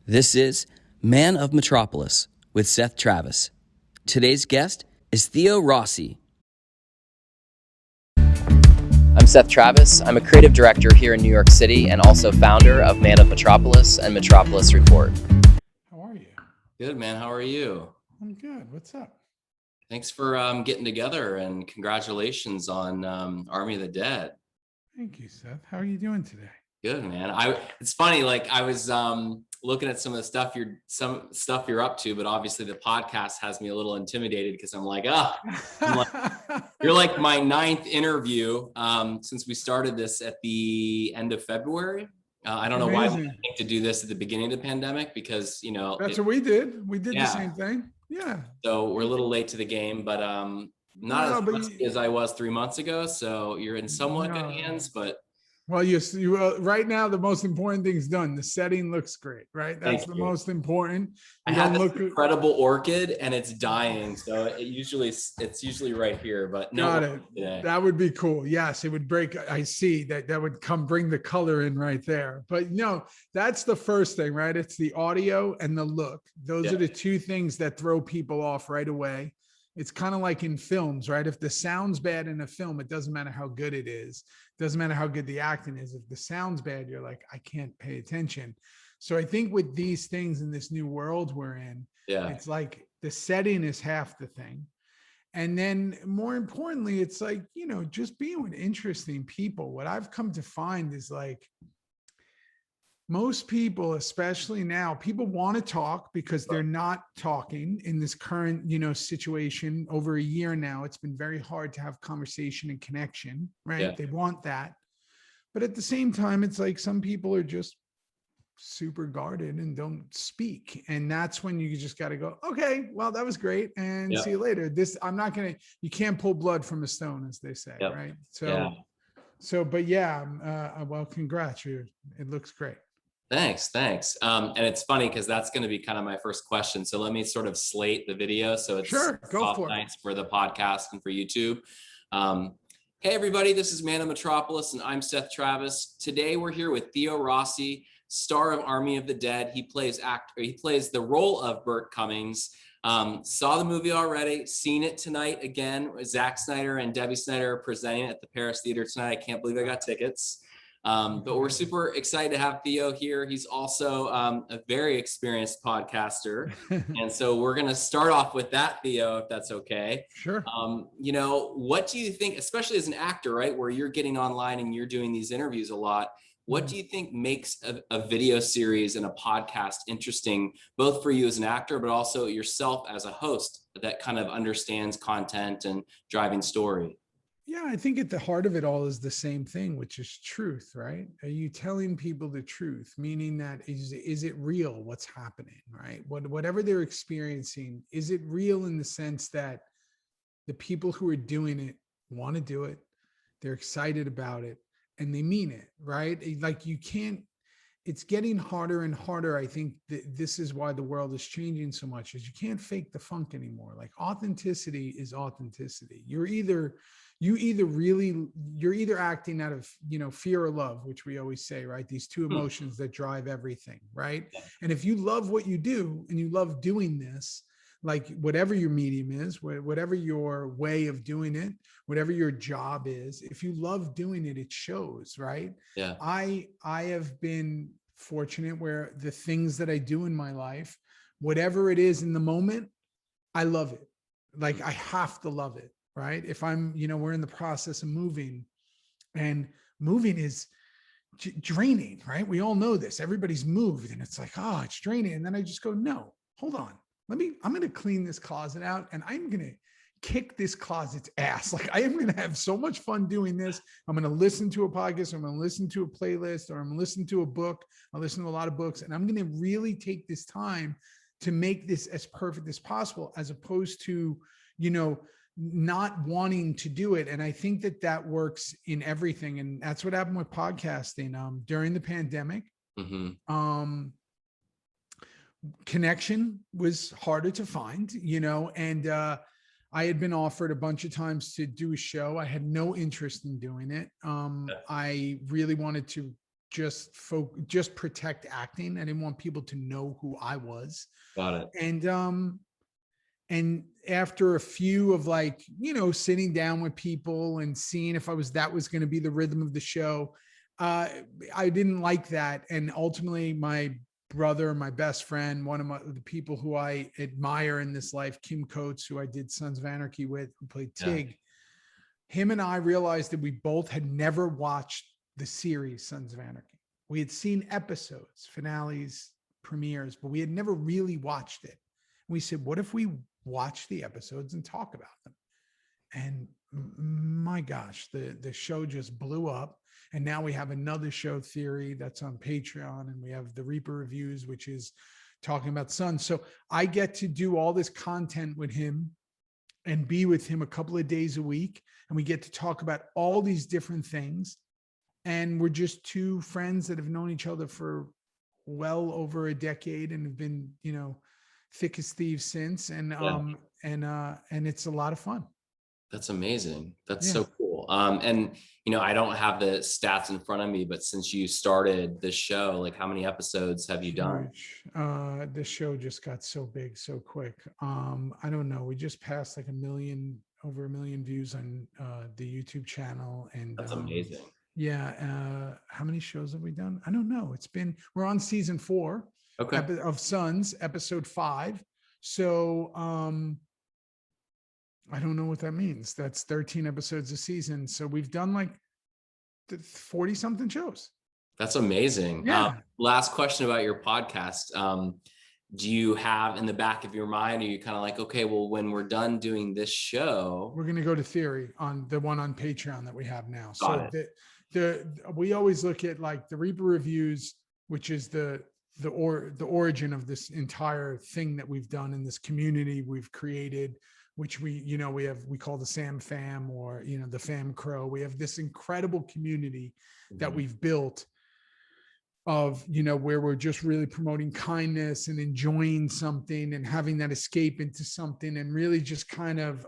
This is Man of Metropolis with Seth Travis. Today's guest is Theo Rossi. I'm Seth Travis. I'm a creative director here in New York City and also founder of Man of Metropolis and Metropolis Report. How are you? Good, man. How are you? I'm good. What's up? Thanks for getting together, and congratulations on Army of the Dead. Thank you, Seth. How are you doing today? Good, man. It's funny, like I was looking at some stuff you're up to, but obviously the podcast has me a little intimidated because I'm like, you're like my 9th interview since we started this at the end of February. I don't know why we think to do this at the beginning of the pandemic because, that's what we did. We did the same thing. Yeah. So we're a little late to the game, but not as rusty as I was 3 months ago. So you're in somewhat good hands, but. Well, you right now, the most important thing's done. The setting looks great, right? That's the most important. I have this incredible orchid and it's dying. So it's usually right here, but no. Got it. Today. That would be cool. Yes, it would break. I see that would bring the color in right there. But no, that's the first thing, right? It's the audio and the look. Those are the two things that throw people off right away. It's kind of like in films, right? If the sound's bad in a film, it doesn't matter how good it is. It doesn't matter how good the acting is. If the sound's bad, you're like, I can't pay attention. So I think with these things in this new world we're in, it's like the setting is half the thing. And then more importantly, it's like, just being with interesting people. What I've come to find is like, most people, especially now, people want to talk because they're not talking in this current, situation. Over a year now, it's been very hard to have conversation and connection, right? Yeah. They want that. But at the same time, it's like some people are just super guarded and don't speak. And that's when you just got to go, okay, well, that was great. And see you later. You can't pull blood from a stone, as they say, right? Well, congrats. It looks great. Thanks. And it's funny because that's going to be kind of my first question. So let me sort of slate the video. So it's go for it. Nice for the podcast and for YouTube. Hey, everybody, this is Man of Metropolis and I'm Seth Travis. Today we're here with Theo Rossi, star of Army of the Dead. He plays the role of Burt Cummings. Saw the movie already, seen it tonight again. Zack Snyder and Debbie Snyder are presenting at the Paris Theater tonight. I can't believe I got tickets. But we're super excited to have Theo here. He's also a very experienced podcaster. And so we're going to start off with that, Theo, if that's okay. Sure. What do you think, especially as an actor, right, where you're getting online and you're doing these interviews a lot, what do you think makes a video series and a podcast interesting, both for you as an actor, but also yourself as a host that kind of understands content and driving story? Yeah, I think at the heart of it all is the same thing, which is truth, right? Are you telling people the truth? Meaning that is it real what's happening, right? Whatever they're experiencing, is it real in the sense that the people who are doing it want to do it, they're excited about it, and they mean it, right? Like it's getting harder and harder. I think that this is why the world is changing so much, is you can't fake the funk anymore. Like authenticity is authenticity. You're either acting out of, fear or love, which we always say, right? These two emotions that drive everything, right? And if you love what you do and you love doing this, like whatever your medium is, whatever your way of doing it, whatever your job is, if you love doing it, it shows, right? Yeah. I have been fortunate where the things that I do in my life, whatever it is in the moment, I love it. Like I have to love it, right? If I'm, we're in the process of moving, and moving is draining, right? We all know this. Everybody's moved and it's like, it's draining. And then I just go, no, hold on. I'm going to clean this closet out and I'm going to kick this closet's ass. Like I am going to have so much fun doing this. I'm going to listen to a podcast. I'm going to listen to a playlist, or I'm going to listen to a book. I listen to a lot of books, and I'm going to really take this time to make this as perfect as possible, as opposed to, not wanting to do it. And I think that works in everything. And that's what happened with podcasting during the pandemic. Mm-hmm. Connection was harder to find, and I had been offered a bunch of times to do a show. I had no interest in doing it. I really wanted to just protect acting. I didn't want people to know who I was. Got it. And after a few of like, sitting down with people and seeing if that was going to be the rhythm of the show, I didn't like that. And ultimately my brother, my best friend, one of the people who I admire in this life, Kim Coates, who I did Sons of Anarchy with, who played Tig, him and I realized that we both had never watched the series Sons of Anarchy. We had seen episodes, finales, premieres, but we had never really watched it. We said, what if we watch the episodes and talk about them? And my gosh, the show just blew up. And now we have another show, Theory, that's on Patreon. And we have the Reaper Reviews, which is talking about Sons. So I get to do all this content with him and be with him a couple of days a week. And we get to talk about all these different things. And we're just two friends that have known each other for well over a decade and have been, thick as thieves since. And it's a lot of fun. That's amazing. That's so cool. And I don't have the stats in front of me, but since you started this show, like how many episodes have you done? This show just got so big so quick. I don't know. We just passed like over a million views on the YouTube channel. And that's amazing. Yeah. How many shows have we done? I don't know. We're on season 4 of Sons, episode 5. So I don't know what that means. That's 13 episodes a season. So we've done like 40 something shows. That's amazing. Yeah. Last question about your podcast. Do you have in the back of your mind, are you kind of like, okay, well, when we're done doing this show, we're going to go to Theory on the one on Patreon that we have now. Got So we always look at like the Reaper Reviews, which is the origin of this entire thing that we've done in this community we've created, which we call the Sam Fam, or, the Fam Crow. We have this incredible community that we've built of, where we're just really promoting kindness and enjoying something and having that escape into something and really just kind of,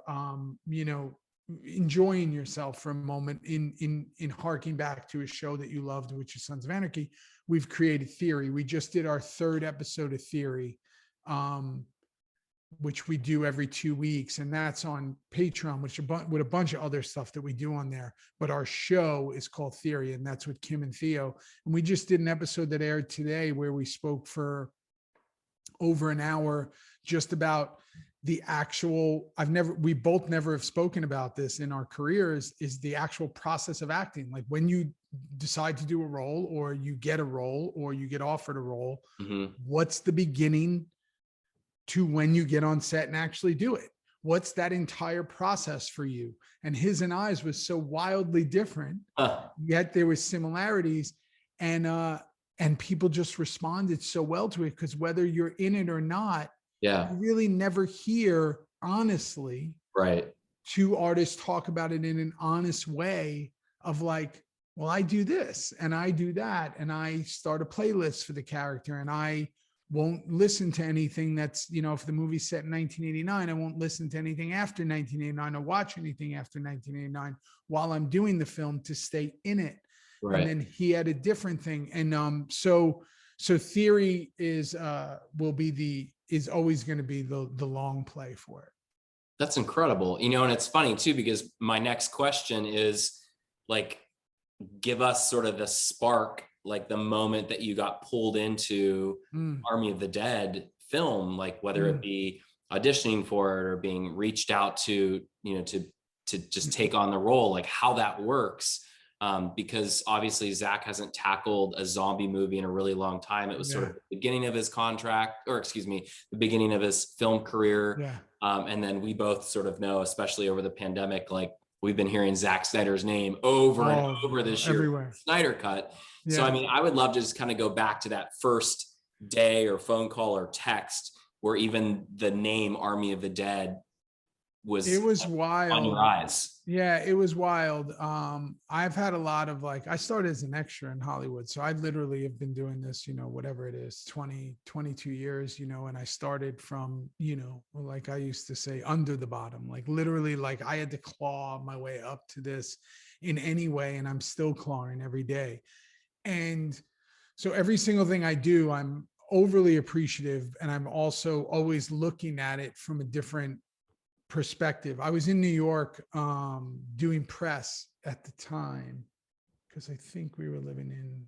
enjoying yourself for a moment in harking back to a show that you loved, which is Sons of Anarchy. We've created Theory. We just did our 3rd episode of Theory, which we do every 2 weeks. And that's on Patreon, with a bunch of other stuff that we do on there. But our show is called Theory, and that's with Kim and Theo. And we just did an episode that aired today where we spoke for over an hour just about the actual, we both never have spoken about this in our careers, is the actual process of acting. Like when you decide to do a role, or you get a role, or you get offered a role, what's the beginning to when you get on set and actually do it? What's that entire process for you? And his and I's was so wildly different, yet there was similarities, and people just responded so well to it, because whether you're in it or not, you really never hear, honestly, two artists talk about it in an honest way of like, well, I do this and I do that, and I start a playlist for the character, and I won't listen to anything that's, if the movie's set in 1989, I won't listen to anything after 1989 or watch anything after 1989 while I'm doing the film to stay in it. Right. And then he had a different thing. And so Theory is always going to be the long play for it. That's incredible. And it's funny too, because my next question is like, give us sort of the spark, like the moment that you got pulled into Army of the Dead film, like whether it be auditioning for it or being reached out to, to just take on the role, like how that works. Because obviously Zack hasn't tackled a zombie movie in a really long time. It was sort of the beginning of his the beginning of his film career. Yeah. And then we both sort of know, especially over the pandemic, like we've been hearing Zack Snyder's name over and over this year, everywhere. Snyder Cut. Yeah. So, I mean, I would love to just kind of go back to that first day or phone call or text where even the name Army of the Dead was wild on your eyes. Yeah, it was wild. I've had a lot of I started as an extra in Hollywood. So I literally have been doing this, whatever it is, 22 years, and I started from, like I used to say, under the bottom, like literally, like I had to claw my way up to this in any way. And I'm still clawing every day. And so every single thing I do, I'm overly appreciative, and I'm also always looking at it from a different perspective. I was in New York doing press at the time because I think we were living in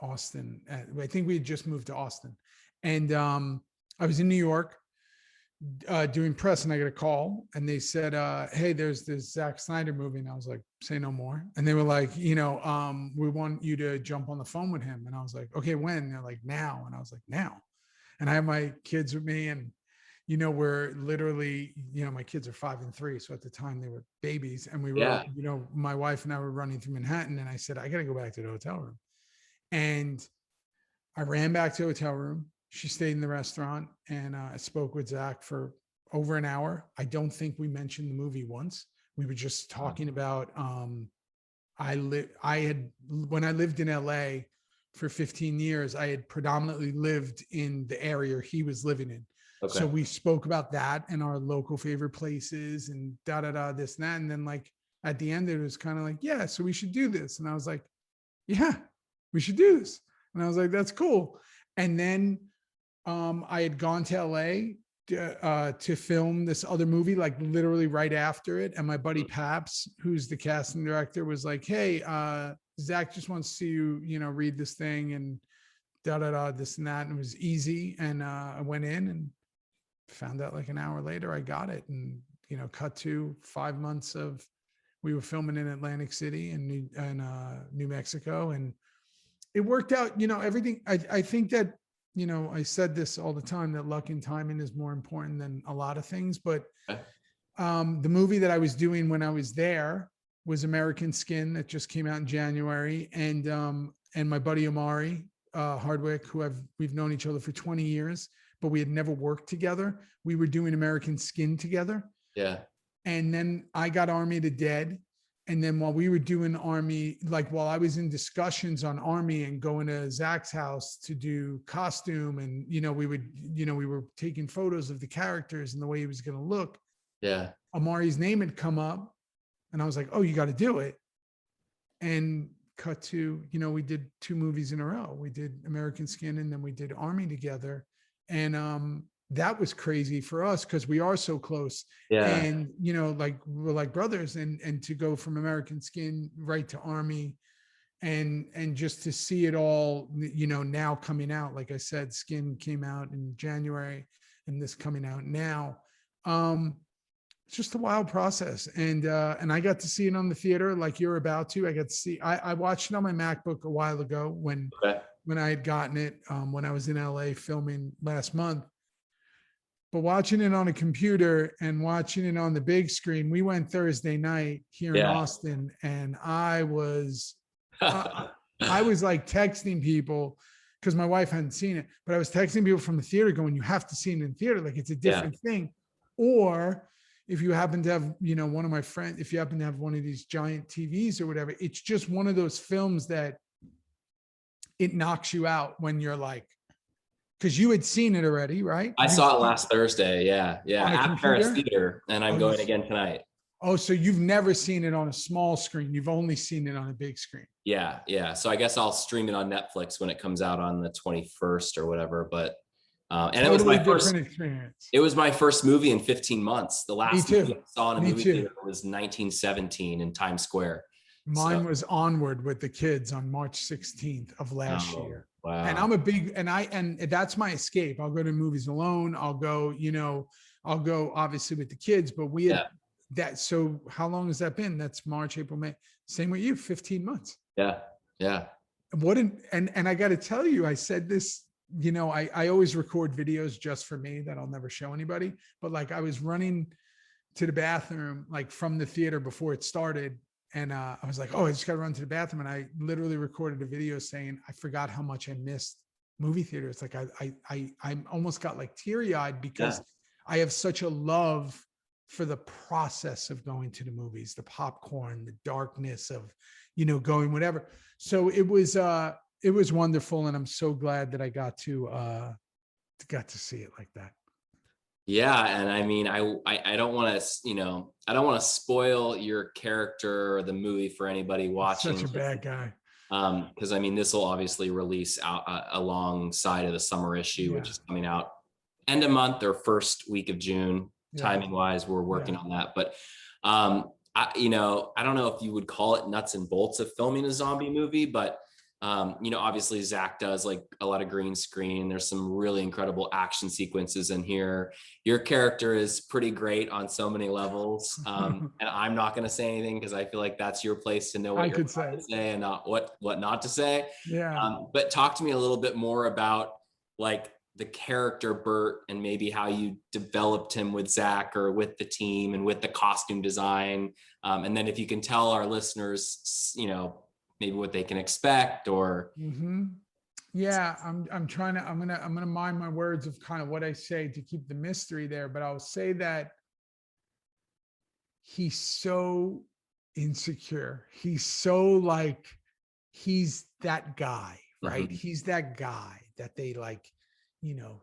Austin. I think we had just moved to Austin, and I was in New York doing press, and I got a call, and they said, "Hey, there's this Zack Snyder movie," and I was like, "Say no more." And they were like, "We want you to jump on the phone with him," and I was like, "Okay, when?" And they're like, "Now," and I was like, "Now." And I have my kids with me, and we're literally, my kids are 5 and 3, so at the time they were babies, and we were, Yeah. my wife and I were running through Manhattan, and I said, "I got to go back to the hotel room," and I ran back to the hotel room. She stayed in the restaurant, and I spoke with Zach for over an hour. I don't think we mentioned the movie once. We were just talking about, when I lived in LA for 15 years, I had predominantly lived in the area he was living in. Okay. So we spoke about that and our local favorite places and this and that. And then like at the end, it was kind of like, yeah, so we should do this. And I was like, yeah, we should do this. And I was like, that's cool. And then I had gone to LA to film this other movie, like literally right after it. And my buddy Paps, who's the casting director, was like, "Hey, Zach just wants to, read this thing and this and that." And it was easy. And I went in and found out like an hour later, I got it. And, cut to 5 months of, we were filming in Atlantic City and New Mexico. And it worked out, everything. I think that, I said this all the time, that luck and timing is more important than a lot of things. But the movie that I was doing when I was there was American Skin, that just came out in January. And my buddy Omari Hardwick, we've known each other for 20 years, but we had never worked together. We were doing American Skin together. Yeah. And then I got Army of the Dead. And then while we were doing Army, like while I was in discussions on Army and going to Zach's house to do costume, and, we were taking photos of the characters and the way he was going to look. Yeah. Amari's name had come up, and I was like, "Oh, you got to do it." And cut to, we did 2 movies in a row. We did American Skin, and then we did Army together. And that was crazy for us because we are so close. Yeah. And, like we're like brothers, and to go from American Skin right to Army, and just to see it all, now coming out. Like I said, Skin came out in January, and this coming out now. It's just a wild process. And I got to see it on the theater like you're about to. I got to see, I watched it on my MacBook a while ago when I had gotten it, when I was in LA filming last month. But watching it on a computer and watching it on the big screen, we went Thursday night here in Austin, and I was like texting people because my wife hadn't seen it, but I was texting people from the theater going, "You have to see it in theater. Like it's a different thing." Or if you happen to have, one of my friends, if you happen to have one of these giant TVs or whatever, it's just one of those films that it knocks you out when you're like, because you had seen it already, right? I saw it last Thursday. Yeah. At Paris Theater, and I'm going again tonight. Oh, so you've never seen it on a small screen. You've only seen it on a big screen. Yeah. So I guess I'll stream it on Netflix when it comes out on the 21st or whatever. But and totally, it was my first experience. It was my first movie in 15 months. The last movie I saw in a movie theater was 1917 in Times Square. Mine was Onward with the kids on March 16th of last year. Wow. And I'm a big, and that's my escape. I'll go to movies alone. I'll go obviously with the kids, but we had that. So how long has that been? That's March, April, May. Same with you, 15 months. Yeah. And I got to tell you, I said this, I always record videos just for me that I'll never show anybody. But like I was running to the bathroom, like from the theater before it started. And I was like, "Oh, I just got to run to the bathroom." And I literally recorded a video saying, I forgot how much I missed movie theaters. Like I almost got like teary eyed because I have such a love for the process of going to the movies, the popcorn, the darkness of, going whatever. So it was wonderful. And I'm so glad that I got to see it like that. Yeah. And I mean, I don't want to, I don't want to spoil your character or the movie for anybody watching. Such a bad guy. Because I mean, this will obviously release out alongside of the summer issue, which Yeah. is coming out end of month or first week of June. Yeah. Timing wise, we're working Yeah. on that. But I don't know if you would call it nuts and bolts of filming a zombie movie, but obviously Zack does like a lot of green screen. There's some really incredible action sequences in here. Your character is pretty great on so many levels. And I'm not going to say anything because I feel like that's your place to know what I you're could allowed say. to say and not what not to say. Yeah. But talk to me a little bit more about like the character Bert and maybe how you developed him with Zack or with the team and with the costume design. And then if you can tell our listeners, maybe what they can expect or. Yeah, I'm gonna mind my words of kind of what I say to keep the mystery there, but I'll say that he's so insecure. He's so like, he's that guy, right? Mhm. He's that guy that they like,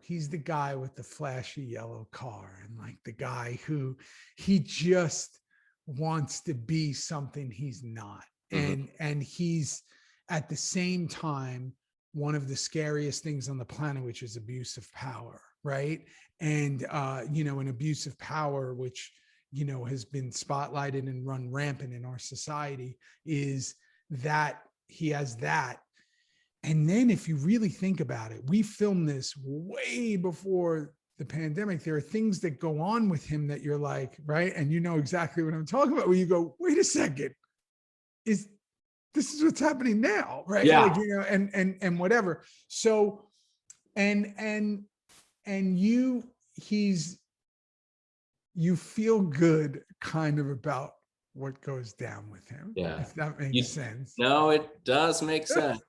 he's the guy with the flashy yellow car and like the guy who he just wants to be something he's not. And he's at the same time one of the scariest things on the planet, which is abuse of power, right? And an abuse of power, which has been spotlighted and run rampant in our society, is that he has that. And then if you really think about it, we filmed this way before the pandemic. There are things that go on with him that you're like, right? And you know exactly what I'm talking about, where you go, wait a second, this is what's happening now, right? Yeah. Like, and whatever. So, and you feel good kind of about what goes down with him. Yeah. If that makes sense. No, it does make sense.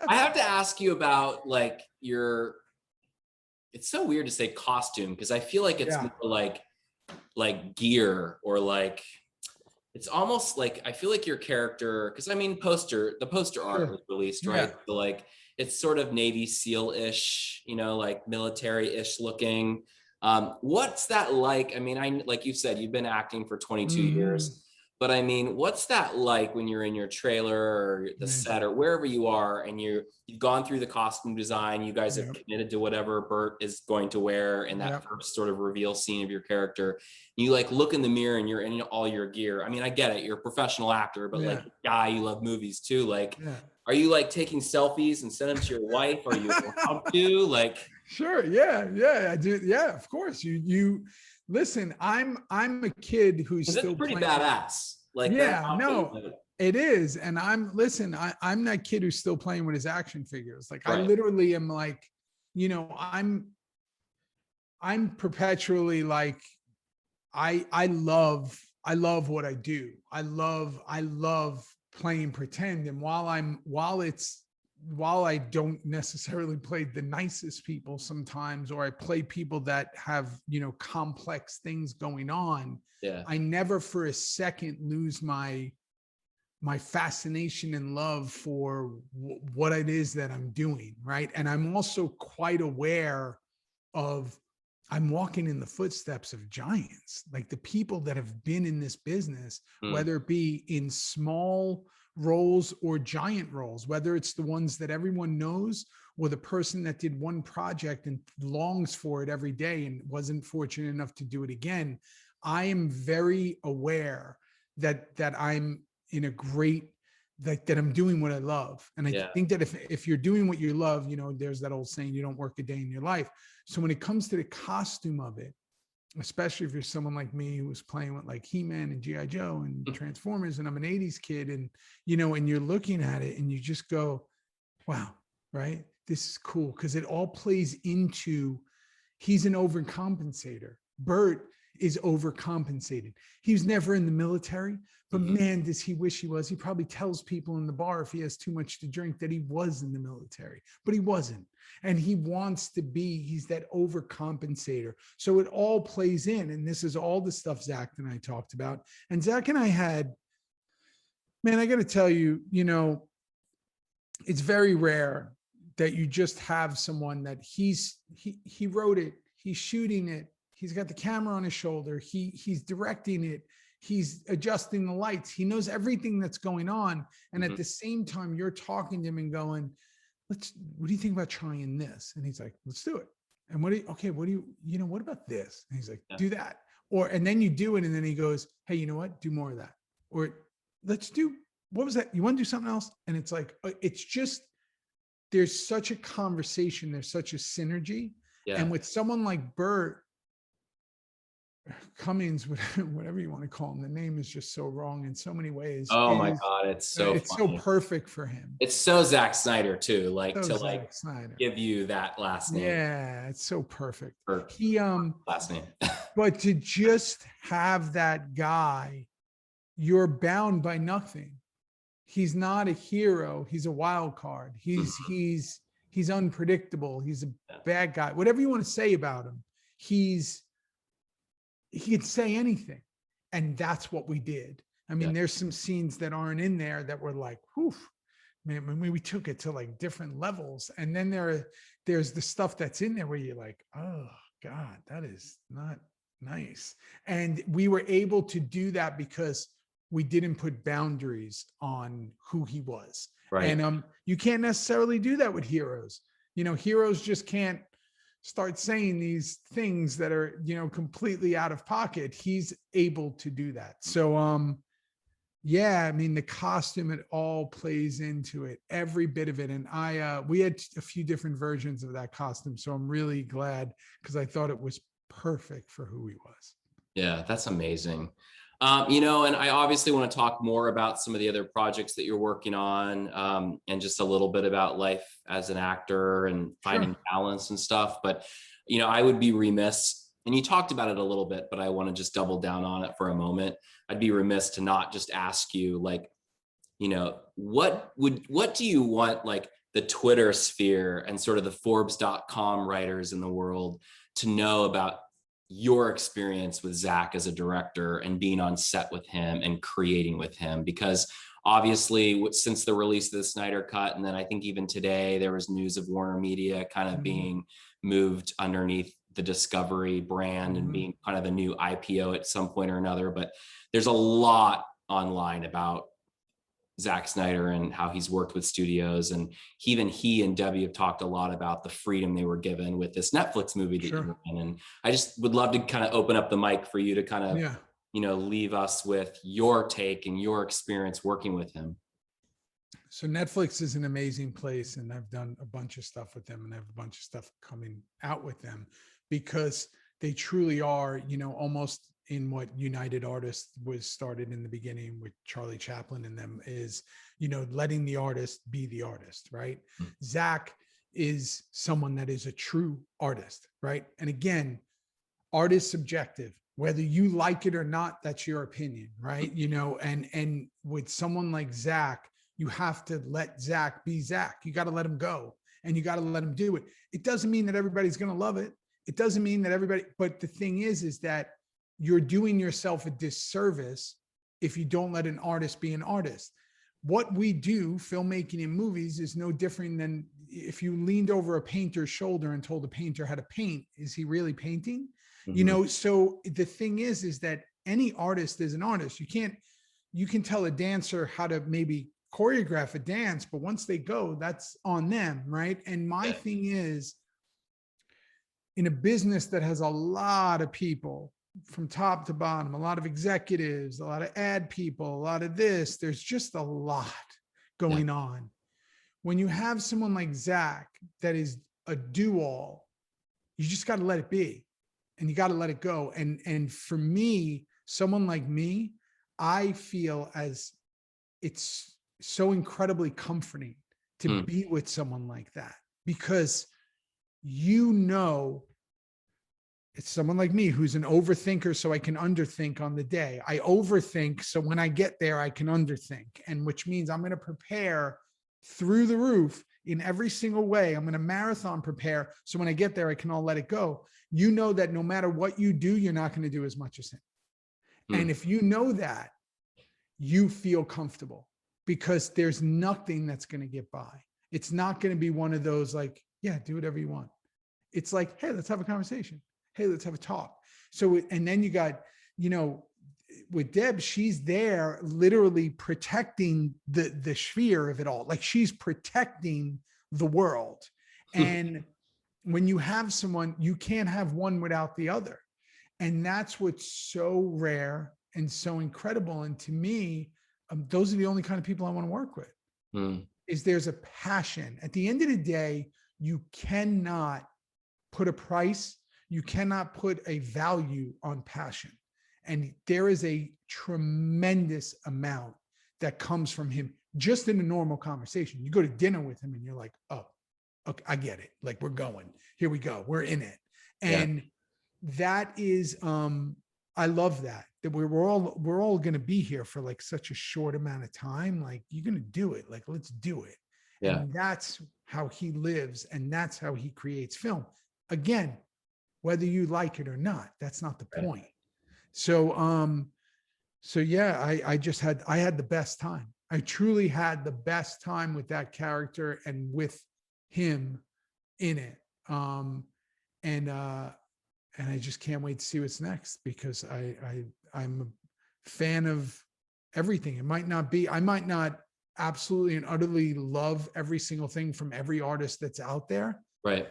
I have to ask you about like it's so weird to say costume because I feel like it's more like gear or like it's almost like I feel like your character, because I mean the poster art was released, right? So like it's sort of Navy SEAL-ish, like military-ish looking. What's that like? I mean, like you said, you've been acting for 22 years. But I mean, what's that like when you're in your trailer or the set or wherever you are and you've gone through the costume design, you guys have committed to whatever Bert is going to wear in that first sort of reveal scene of your character. You like look in the mirror and you're in all your gear. I mean, I get it. You're a professional actor, but like guy, you love movies too. Like, are you like taking selfies and send them to your wife? Are you allowed to like? Sure. Yeah. I do. Yeah, of course. You listen, I'm a kid who's still pretty playing. Badass. Like, it is. And I'm that kid who's still playing with his action figures. Like I literally am like, I'm perpetually like, I love what I do. I love playing pretend. And while I don't necessarily play the nicest people sometimes, or I play people that have, complex things going on, I never for a second lose my fascination and love for what it is that I'm doing. Right. And I'm also quite aware of, I'm walking in the footsteps of giants, like the people that have been in this business, whether it be in small roles or giant roles, whether it's the ones that everyone knows or the person that did one project and longs for it every day and wasn't fortunate enough to do it again. I am very aware that I'm in a great, that I'm doing what I love. And I think that if you're doing what you love, there's that old saying, you don't work a day in your life. So when it comes to the costume of it, especially if you're someone like me who was playing with like He-Man and G.I. Joe and Transformers, and I'm an 80s kid, and and you're looking at it and you just go, wow, right? This is cool, because it all plays into, he's an overcompensator. Bert is overcompensated. He was never in the military, but man, does he wish he was. He probably tells people in the bar if he has too much to drink that he was in the military, but he wasn't. And he wants to be, he's that overcompensator. So it all plays in. And this is all the stuff Zack and I talked about. And Zack and I had, man, I got to tell you, it's very rare that you just have someone that he wrote it, he's shooting it, he's got the camera on his shoulder, he's directing it, He's adjusting the lights. He knows everything that's going on. And at the same time, you're talking to him and going, what do you think about trying this? And he's like, let's do it. And what about this? And he's like, do that. And then you do it. And then he goes, hey, you know what? Do more of that. Or what was that? You want to do something else? And it's like, it's just, there's such a conversation. There's such a synergy. Yeah. And with someone like Bert Cummings, whatever you want to call him, the name is just so wrong in so many ways. Oh my God. It's so perfect for him. It's so Zack Snyder too, Zack Snyder. Give you that last name. Yeah. It's so perfect. Last name. But to just have that guy, you're bound by nothing. He's not a hero. He's a wild card. He's unpredictable. He's a bad guy. Whatever you want to say about him, he could say anything. And that's what we did. I mean, there's some scenes that aren't in there that were like, whew, man, when we took it to like different levels. And then there's the stuff that's in there where you're like, oh God, that is not nice. And we were able to do that because we didn't put boundaries on who he was. Right. And you can't necessarily do that with heroes. Heroes just can't start saying these things that are, completely out of pocket. He's able to do that. So, yeah, I mean, the costume, it all plays into it, every bit of it. And we had a few different versions of that costume. So I'm really glad, because I thought it was perfect for who he was. Yeah, that's amazing. And I obviously want to talk more about some of the other projects that you're working on, and just a little bit about life as an actor and finding balance and stuff. But, I would be remiss, and you talked about it a little bit, but I want to just double down on it for a moment. I'd be remiss to not just ask you, like, what do you want, like, the Twitter sphere and sort of the Forbes.com writers in the world to know about your experience with Zack as a director and being on set with him and creating with him? Because obviously since the release of the Snyder Cut, and then I think even today there was news of Warner Media kind of being moved underneath the Discovery brand and being kind of a new IPO at some point or another. But there's a lot online about Zack Snyder and how he's worked with studios, and even he and Debbie have talked a lot about the freedom they were given with this Netflix movie that you're in. And I just would love to kind of open up the mic for you to kind of, leave us with your take and your experience working with him. So Netflix is an amazing place, and I've done a bunch of stuff with them, and I have a bunch of stuff coming out with them, because they truly are, almost in what United Artists was started in the beginning with Charlie Chaplin and them, is, letting the artist be the artist, right? Zack is someone that is a true artist, right? And again, art is subjective. Whether you like it or not, that's your opinion, right? And with someone like Zack, you have to let Zack be Zack. You got to let him go, and you got to let him do it. It doesn't mean that everybody's going to love it. It doesn't mean that everybody, but the thing is that you're doing yourself a disservice if you don't let an artist be an artist. What we do, filmmaking and movies, is no different than if you leaned over a painter's shoulder and told a painter how to paint. Is he really painting? So the thing is that any artist is an artist. You can tell a dancer how to maybe choreograph a dance, but once they go, that's on them, right? And my thing is, in a business that has a lot of people from top to bottom, a lot of executives, a lot of ad people, a lot of this, there's just a lot going on. When you have someone like Zack that is a do-all, you just got to let it be, and you got to let it go. And for me, someone like me, I feel as it's so incredibly comforting to be with someone like that, because it's someone like me who's an overthinker, so I can underthink on the day. I overthink, so when I get there, I can underthink, and which means I'm going to prepare through the roof in every single way. I'm going to marathon prepare, so when I get there, I can all let it go. That no matter what you do, you're not going to do as much as him. And if you know that, you feel comfortable, because there's nothing that's going to get by. It's not going to be one of those like, yeah, do whatever you want. It's like, hey, let's have a conversation. Hey, let's have a talk. So, and then you got, with Deb, she's there literally protecting the sphere of it all. Like she's protecting the world. And when you have someone, you can't have one without the other. And that's what's so rare and so incredible. And to me, those are the only kind of people I want to work with. Is there's a passion. At the end of the day, you cannot put a price, you cannot put a value on passion. And there is a tremendous amount that comes from him just in a normal conversation. You go to dinner with him and you're like, oh, okay, I get it. Like we're going, here we go. We're in it. And that is, I love that we're all going to be here for like such a short amount of time. Like you're going to do it. Like, let's do it. Yeah. And that's how he lives. And that's how he creates film. Again, whether you like it or not, that's not the point. So, so yeah, I had the best time. I truly had the best time with that character and with him in it. And I just can't wait to see what's next, because I'm a fan of everything. It might not be, I might not absolutely and utterly love every single thing from every artist that's out there. Right.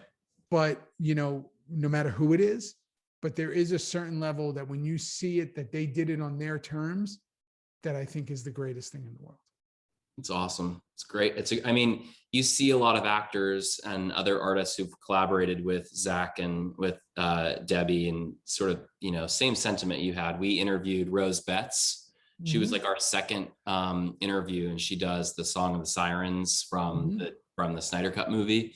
But, you know, no matter who it is, but there is a certain level that when you see it, that they did it on their terms, that I think is the greatest thing in the world. It's awesome. It's great. I mean, you see a lot of actors and other artists who've collaborated with Zack and with Debbie, and sort of, you know, same sentiment you had. We interviewed Rose Betts. She was like our second interview, and she does the Song of the Sirens from the Snyder Cut movie.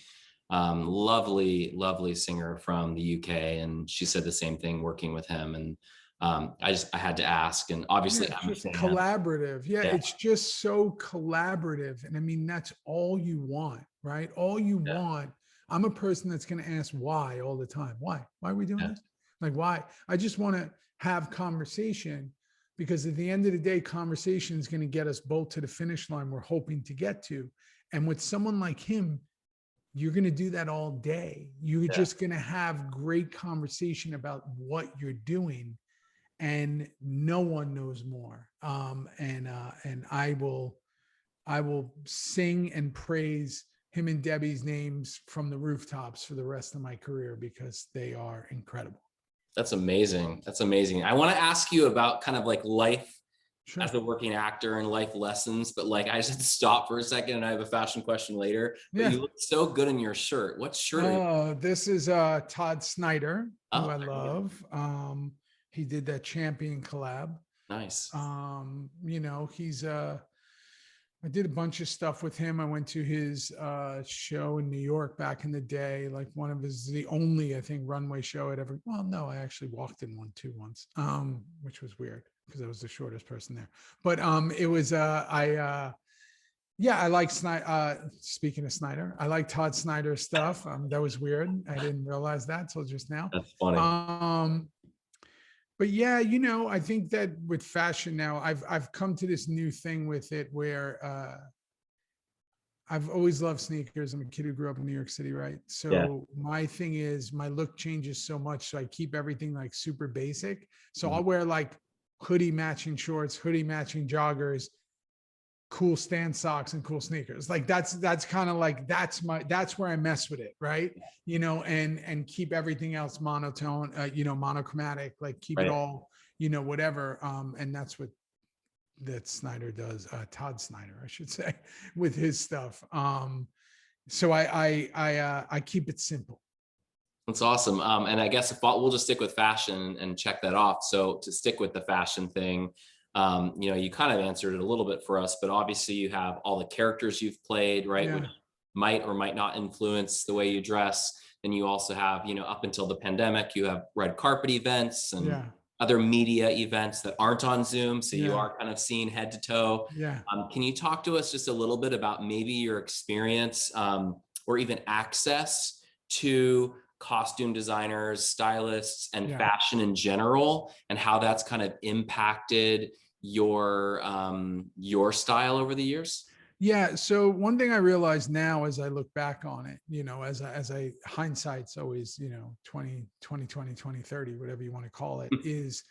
Lovely singer from the UK, and she said the same thing working with him. And I had to ask, and obviously I'm just collaborative. Yeah, it's just so collaborative. And I mean, that's all you want, right? All you want. I'm a person that's going to ask why all the time. Why are we doing this? Like, why? I just want to have conversation, because at the end of the day, conversation is going to get us both to the finish line we're hoping to get to. And with someone like him, you're going to do that all day. You're just going to have great conversation about what you're doing. And no one knows more. And I will sing and praise him and Debbie's names from the rooftops for the rest of my career, because they are incredible. That's amazing. That's amazing. I want to ask you about kind of like life as a working actor and life lessons, but like I just have to stop for a second, and I have a fashion question later. But you look so good in your shirt. What shirt are you? This is Todd Snyder, who I love. He did that Champion collab. Nice. You know, he's I did a bunch of stuff with him. I went to his show in New York back in the day, like the only, I think, runway show I'd ever, well, no, I actually walked in one too once, which was weird because I was the shortest person there. But it was, I like Snyder. Speaking of Snyder, I like Todd Snyder's stuff. That was weird. I didn't realize that till just now. That's funny. But yeah, you know, I think that with fashion now, I've come to this new thing with it where I've always loved sneakers. I'm a kid who grew up in New York City, right? So my thing is my look changes so much, so I keep everything like super basic. So I'll wear like hoodie matching shorts, hoodie matching joggers, cool stand socks, and cool sneakers. Like that's kind of like, that's where I mess with it, right? You know, and keep everything else monotone, you know, monochromatic, like keep it all, you know, whatever. And that's what that Snyder does, Todd Snyder, I should say, with his stuff. So I keep it simple. That's awesome. And I guess we'll just stick with fashion and check that off. So to stick with the fashion thing, you know, you kind of answered it a little bit for us, but obviously you have all the characters you've played, right? Which might or might not influence the way you dress. And you also have, you know, up until the pandemic, you have red carpet events and other media events that aren't on Zoom. So you are kind of seen head to toe. Can you talk to us just a little bit about maybe your experience or even access to costume designers, stylists, and fashion in general, and how that's kind of impacted your style over the years? Yeah. So one thing I realize now as I look back on it, you know, as I hindsight's always, you know, 20, 2030, whatever you want to call it, is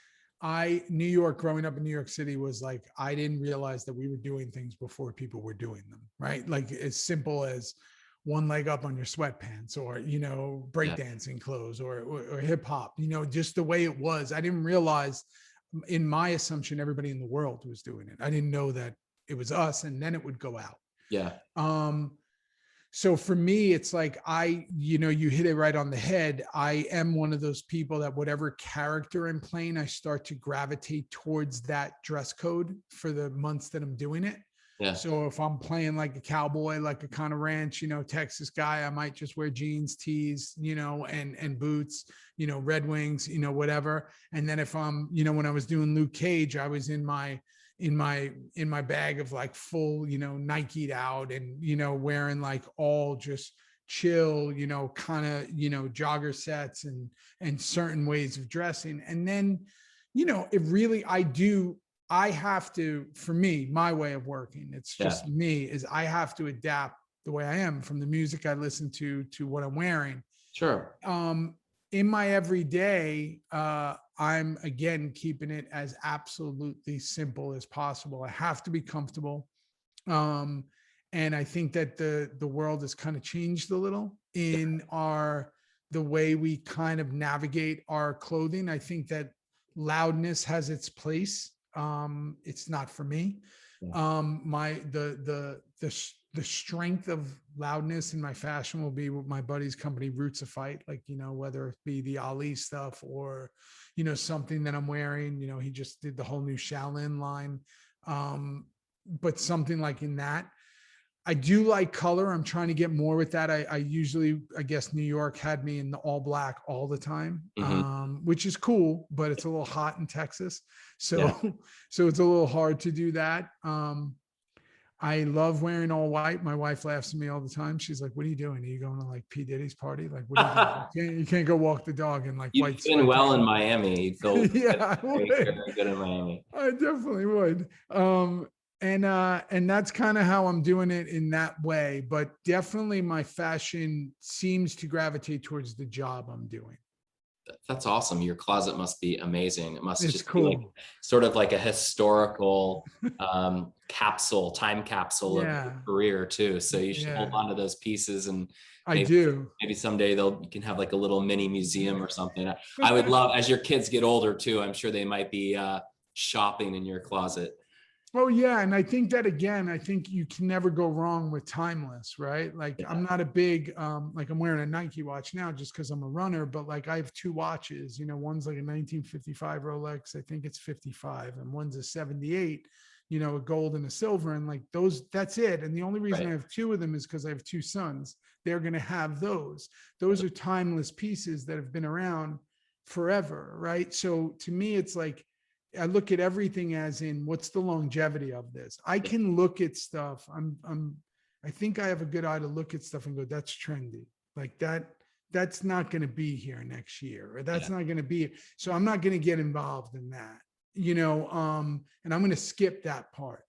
New York, growing up in New York City was like, I didn't realize that we were doing things before people were doing them, right? Like as simple as one leg up on your sweatpants, or, breakdancing clothes, or hip hop, just the way it was. I didn't realize, in my assumption, everybody in the world was doing it. I didn't know that it was us, and then it would go out. Yeah. So for me, it's like, you hit it right on the head. I am one of those people that whatever character I'm playing, I start to gravitate towards that dress code for the months that I'm doing it. Yeah. So if I'm playing like a cowboy, like a kind of ranch, Texas guy, I might just wear jeans, tees, and boots, Red Wings, whatever. And then if I'm, when I was doing Luke Cage, I was in my bag of like full, Nike'd out, and, wearing like all just chill, kind of, jogger sets and certain ways of dressing. And then, it really, I have to, for me, my way of working, it's just me, is I have to adapt the way I am, from the music I listen to what I'm wearing. Sure. In my everyday, I'm again keeping it as absolutely simple as possible. I have to be comfortable. And I think that the world has kind of changed a little in the way we kind of navigate our clothing. I think that loudness has its place. It's not for me. The strength of loudness in my fashion will be with my buddy's company, Roots of Fight, like, whether it be the Ali stuff or, something that I'm wearing, he just did the whole new Shaolin line. But something like in that, I do like color. I'm trying to get more with that. I usually, I guess New York had me in the all black all the time, which is cool, but it's a little hot in Texas. So it's a little hard to do that. I love wearing all white. My wife laughs at me all the time. She's like, "What are you doing? Are you going to like P. Diddy's party? Like, what are you doing? You can't go walk the dog in like white." You'd fit well in Miami. You'd feel very good in Miami. I definitely would. And that's kind of how I'm doing it in that way. But definitely my fashion seems to gravitate towards the job I'm doing. That's awesome. Your closet must be amazing. It must just cool. be like sort of like a historical time capsule of your career too. So you should hold on to those pieces, and maybe someday you can have like a little mini museum or something. I would love, as your kids get older too, I'm sure they might be shopping in your closet. Oh yeah. And I think that, again, I think you can never go wrong with timeless, right? Like I'm not a big, like I'm wearing a Nike watch now just because I'm a runner, but like I have two watches, one's like a 1955 Rolex, I think it's 55, and one's a 78, a gold and a silver. And like those, that's it. And the only reason I have two of them is because I have two sons. They're going to have those. Those are timeless pieces that have been around forever, right? So to me, it's like, I look at everything as in, what's the longevity of this? I can look at stuff. I think I have a good eye to look at stuff and go, that's trendy. Like that's not going to be here next year, or that's not going to be. So I'm not going to get involved in that, and I'm going to skip that part.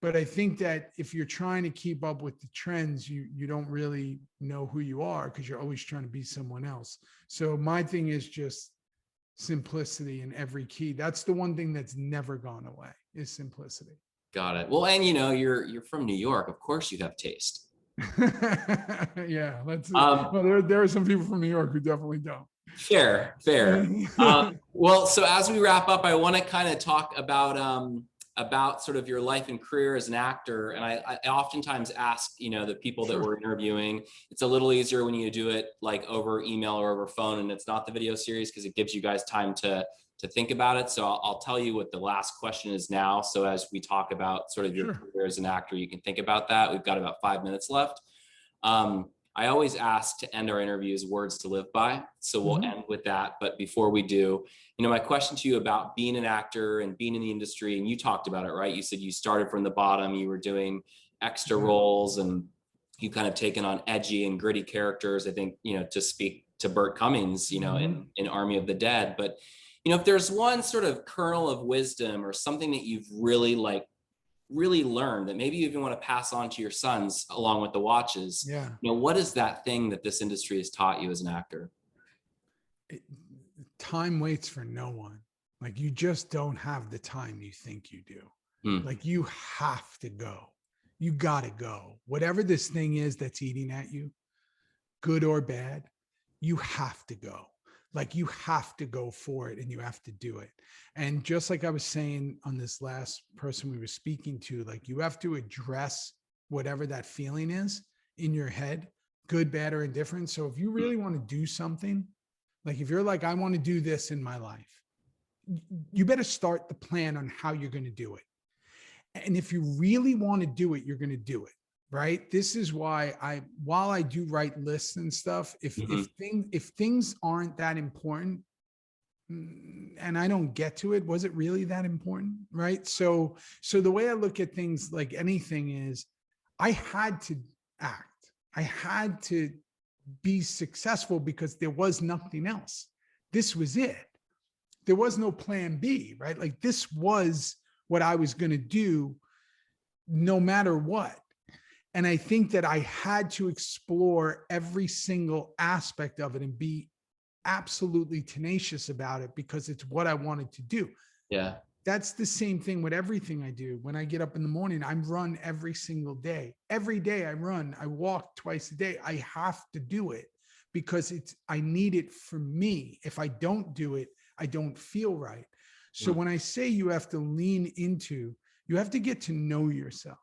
But I think that if you're trying to keep up with the trends, you don't really know who you are, because you're always trying to be someone else. So my thing is just simplicity in every key. That's the one thing that's never gone away, is simplicity. Got it. Well, and you're from New York. Of course you have taste. Yeah. Well, there are some people from New York who definitely don't. Fair. Well, so as we wrap up, I want to kind of talk about sort of your life and career as an actor. And I oftentimes ask, the people that we're interviewing, it's a little easier when you do it like over email or over phone, and it's not the video series, because it gives you guys time to think about it. So I'll tell you what the last question is now. So as we talk about sort of your career as an actor, you can think about that. We've got about 5 minutes left. I always ask to end our interviews words to live by. So we'll end with that. But before we do, my question to you about being an actor and being in the industry, and you talked about it, right? You said you started from the bottom, you were doing extra roles, and you kind of taken on edgy and gritty characters. I think, to speak to Burt Cummings, in Army of the Dead. But, if there's one sort of kernel of wisdom or something that you've really learned that maybe you even want to pass on to your sons along with the watches, what is that thing that this industry has taught you as an actor? Time waits for no one. Like you just don't have the time you think you do. Hmm. Like you have to go. You got to go. Whatever this thing is that's eating at you, good or bad, you have to go. Like you have to go for it and you have to do it. And just like I was saying on this last person we were speaking to, like you have to address whatever that feeling is in your head, good, bad, or indifferent. So if you really want to do something, like if you're like, I want to do this in my life, you better start the plan on how you're going to do it. And if you really want to do it, you're going to do it. Right. This is why while I do write lists and stuff, if things aren't that important and I don't get to it, was it really that important? Right. So the way I look at things like anything is I had to act. I had to be successful because there was nothing else. This was it. There was no plan B, right? Like this was what I was going to do no matter what. And I think that I had to explore every single aspect of it and be absolutely tenacious about it because it's what I wanted to do. Yeah. That's the same thing with everything I do. When I get up in the morning, I run every single day. Every day I run, I walk twice a day. I have to do it because I need it for me. If I don't do it, I don't feel right. So when I say you have to lean into, you have to get to know yourself.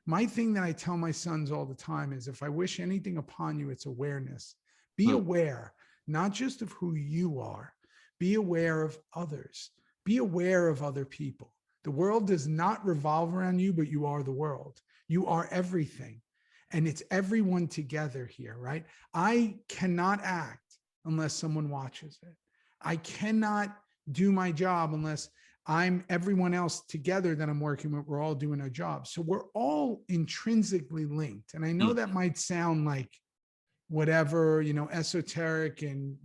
My thing that I tell my sons all the time is if I wish anything upon you, it's awareness. Be aware, not just of who you are, be aware of others, be aware of other people. The world does not revolve around you, but you are the world. You are everything. And it's everyone together here, right? I cannot act unless someone watches it. I cannot do my job unless I'm everyone else together that I'm working with. We're all doing our job. So we're all intrinsically linked. And I know that might sound like whatever, esoteric and,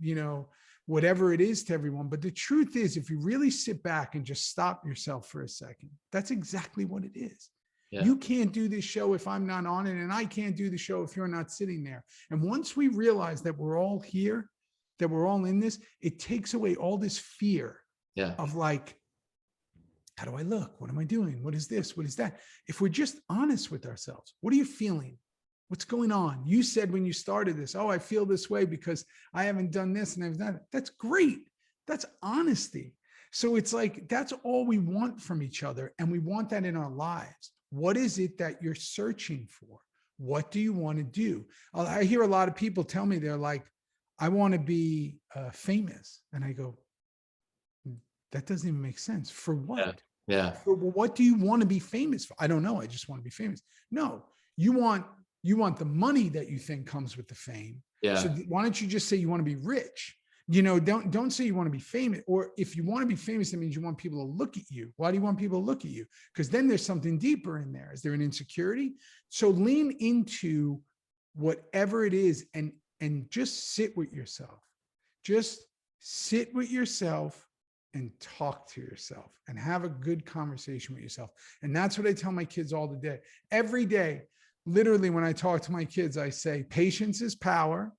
whatever it is to everyone. But the truth is, if you really sit back and just stop yourself for a second, that's exactly what it is. Yeah. You can't do this show if I'm not on it. And I can't do the show if you're not sitting there. And once we realize that we're all here, that we're all in this, it takes away all this fear of like, how do I look? What am I doing? What is this? What is that? If we're just honest with ourselves, what are you feeling? What's going on? You said when you started this, oh, I feel this way because I haven't done this and I've done it. That's great. That's honesty. So it's like, that's all we want from each other. And we want that in our lives. What is it that you're searching for? What do you want to do? I hear a lot of people tell me, they're like, I want to be famous. And I go, that doesn't even make sense. For what? Yeah. For what do you want to be famous for? I don't know. I just want to be famous. No, you want the money that you think comes with the fame. Yeah. So why don't you just say you want to be rich? Don't say you want to be famous. Or if you want to be famous, that means you want people to look at you. Why do you want people to look at you? Because then there's something deeper in there. Is there an insecurity? So lean into whatever it is and just sit with yourself. Just sit with yourself and talk to yourself and have a good conversation with yourself. And that's what I tell my kids all the day. Every day, literally, when I talk to my kids, I say, patience is power.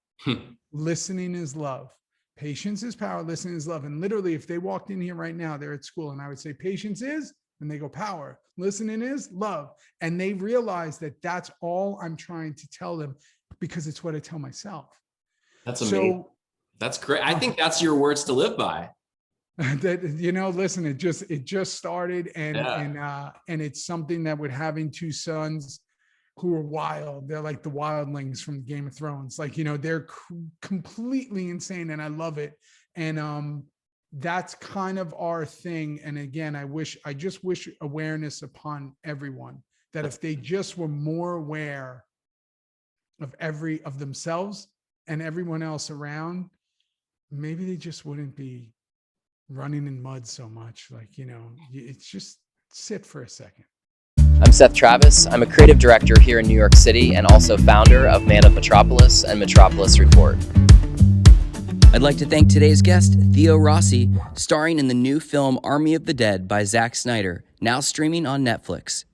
Listening is love. Patience is power. Listening is love. And literally, if they walked in here right now, they're at school and I would say, patience is, and they go, power. Listening is love. And they realize that that's all I'm trying to tell them because it's what I tell myself. That's amazing. So, that's great. I think that's your words to live by. That, listen, it just started and it's something that with having two sons who are wild, they're like the wildlings from Game of Thrones. Like, they're completely insane and I love it. And that's kind of our thing. And again, I just wish awareness upon everyone that if they just were more aware of themselves and everyone else around, maybe they just wouldn't be running in mud so much. Like, it's just sit for a second. I'm Seth Travis. I'm a creative director here in New York City and also founder of Man of Metropolis and Metropolis Report. I'd like to thank today's guest, Theo Rossi, starring in the new film Army of the Dead by Zack Snyder, now streaming on Netflix.